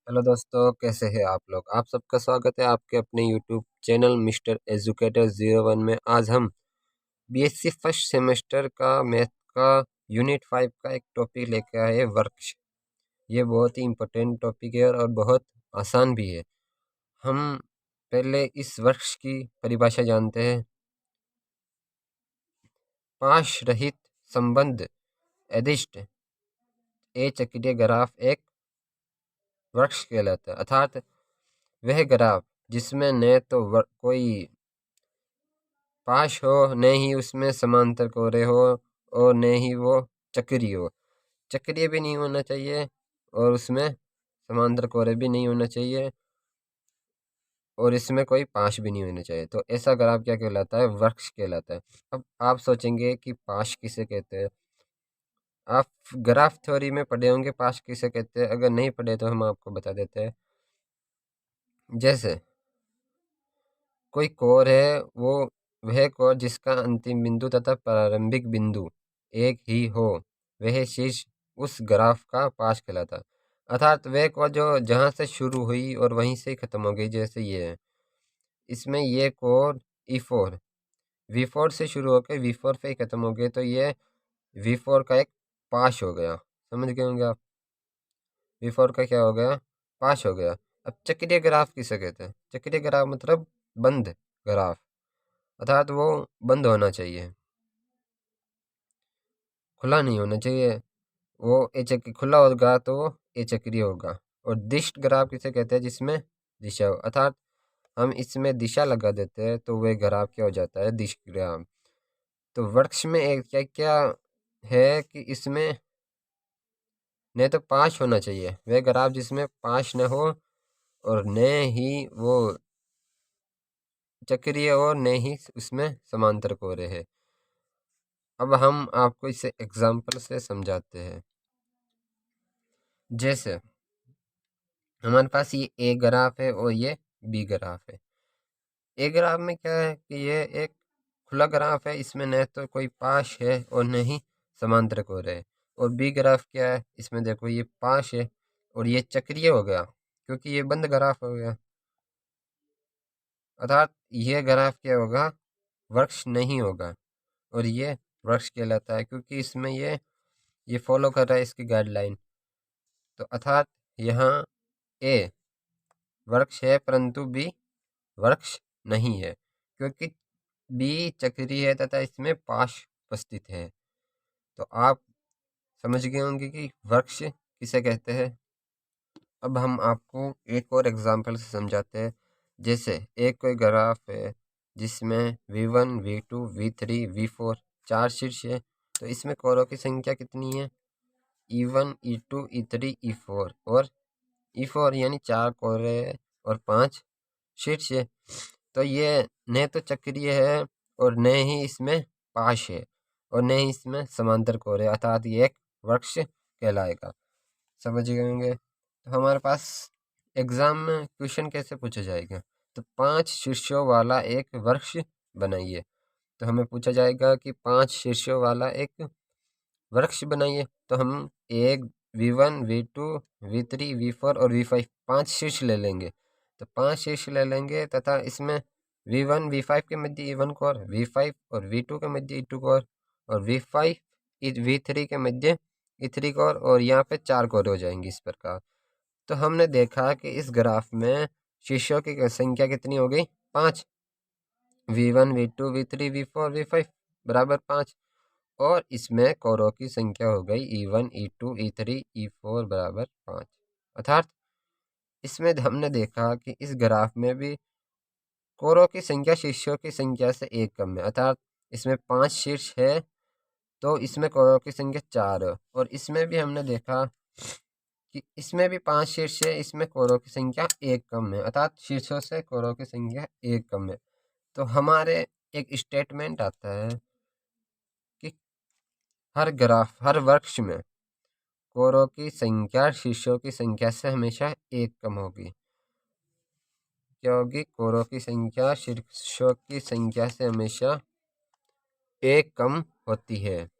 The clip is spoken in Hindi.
हेलो दोस्तों, कैसे हैं आप लोग। आप सबका स्वागत है आपके अपने यूट्यूब चैनल मिस्टर एजुकेटर 01 में। आज हम बीएससी फर्स्ट सेमेस्टर का मैथ का यूनिट 5 का एक टॉपिक लेके आए हैं, वृक्ष। ये बहुत ही इम्पोर्टेंट टॉपिक है और बहुत आसान भी है। हम पहले इस वृक्ष की परिभाषा जानते हैं। पाश रहित संबंध अदिष्ट ए चक्रीय ग्राफ एक वृक्ष कहलाता है, अर्थात वह ग्राफ जिसमें न तो कोई पाश हो, न ही उसमें समांतर कोरे हो और न ही वो चक्रीय हो। चक्रीय भी नहीं होना चाहिए और उसमें समांतर कोरे भी नहीं होना चाहिए और इसमें कोई पाश भी नहीं होना चाहिए। तो ऐसा ग्राफ क्या कहलाता है? वृक्ष कहलाता है। अब आप सोचेंगे कि पाश किसे कहते हैं। आप ग्राफ थ्योरी में पढ़े होंगे पाश किसे कहते हैं। अगर नहीं पढ़े तो हम आपको बता देते हैं। जैसे कोई कोर है, वो वह कोर जिसका अंतिम बिंदु तथा प्रारंभिक बिंदु एक ही हो, वह शीर्ष उस ग्राफ का पाश कहलाता है। अर्थात वह कोर जो जहाँ से शुरू हुई और वहीं से खत्म हो गई, जैसे ये है। इसमें ये कोर E4 V4 से शुरू होकर V4 पे ही खत्म हो गए, तो ये V4 का एक पाश हो गया। समझ गए होंगे आप। V4 का क्या हो गया? पाश हो गया। अब चक्रीय ग्राफ किसे कहते हैं? चक्रीय ग्राफ मतलब बंद ग्राफ, अर्थात वो बंद होना चाहिए, खुला नहीं होना चाहिए। वो खुला होगा तो वो चक्रीय होगा। और दिष्ट ग्राफ किसे कहते हैं? जिसमें दिशा हो, अर्थात हम इसमें दिशा लगा देते हैं तो वह ग्राफ क्या हो जाता है? दिष्ट ग्राफ। तो वृक्ष में एक क्या क्या है कि इसमें न तो पाश होना चाहिए, वह ग्राफ जिसमें पाश न हो, और न ही वो चक्रीय और न ही उसमें समांतर कोरे है। अब हम आपको इसे एग्जाम्पल से समझाते हैं। जैसे हमारे पास ये ए ग्राफ है और ये बी ग्राफ है। ए ग्राफ में क्या है कि ये एक खुला ग्राफ है, इसमें न तो कोई पाश है और न ही समांतर कोरे है। और बी ग्राफ क्या है? इसमें देखो ये पाश है और ये चक्रीय हो गया क्योंकि ये बंद ग्राफ हो गया। अर्थात ये ग्राफ क्या होगा? वृक्ष नहीं होगा। और ये वृक्ष कहलाता है क्योंकि इसमें ये फॉलो कर रहा है इसकी गाइडलाइन। तो अर्थात यहाँ ए वृक्ष है परंतु बी वृक्ष नहीं है, क्योंकि बी चक्रीय है तथा इसमें पाश उपस्थित है। तो आप समझ गए होंगे कि वृक्ष किसे कहते हैं। अब हम आपको एक और एग्जांपल से समझाते हैं। जैसे एक कोई ग्राफ है जिसमें V1 V2 V3 V4 चार शीर्ष है, तो इसमें कोरों की संख्या कितनी है? E1 E2 E3 E4 और E4 यानी चार कोरे और पांच शीर्ष है। तो ये न तो चक्रीय है और न ही इसमें पाश है और न ही इसमें समांतर कोरे, अर्थात ये एक वृक्ष कहलाएगा। समझ गए होंगे। तो हमारे पास एग्जाम में क्वेश्चन कैसे पूछा जाएगा? तो पांच शीर्षों वाला एक वृक्ष बनाइए। तो हमें पूछा जाएगा कि पांच शीर्षों वाला एक वृक्ष बनाइए। तो हम एक V1 V2 V3 V4 और V5 पांच शीर्ष ले लेंगे। तो पांच शीर्ष ले लेंगे तथा इसमें V1 V5 के मध्य E1 कोर, V5 और V2 के मध्य E2 कोर और V5 V3 के मध्य E3 कोर, और यहाँ पे चार कोर हो जाएंगे इस प्रकार। तो हमने देखा कि इस ग्राफ में शीर्षों की संख्या कितनी हो गई? पाँच। V1 V2 V3 V4 V5 बराबर पाँच। और इसमें कोरों की संख्या हो गई E1 E2 E3 E4 बराबर पाँच। अर्थात इसमें हमने देखा कि इस ग्राफ में भी कोरों की संख्या शीर्षों की संख्या से एक कम है। अर्थात इसमें पांच शीर्ष है तो इसमें कोरों की संख्या चार है। और इसमें भी हमने देखा कि इसमें भी पांच शीर्ष है, इसमें कोरों की संख्या एक कम है, अर्थात शीर्षों से कोरों की संख्या एक कम है। तो हमारे एक स्टेटमेंट आता है कि हर ग्राफ हर वृक्ष में कोरों की संख्या शीर्षों की संख्या से हमेशा एक कम होगी। क्या होगी? कोरों की संख्या शीर्षों की संख्या से हमेशा एक कम होती है।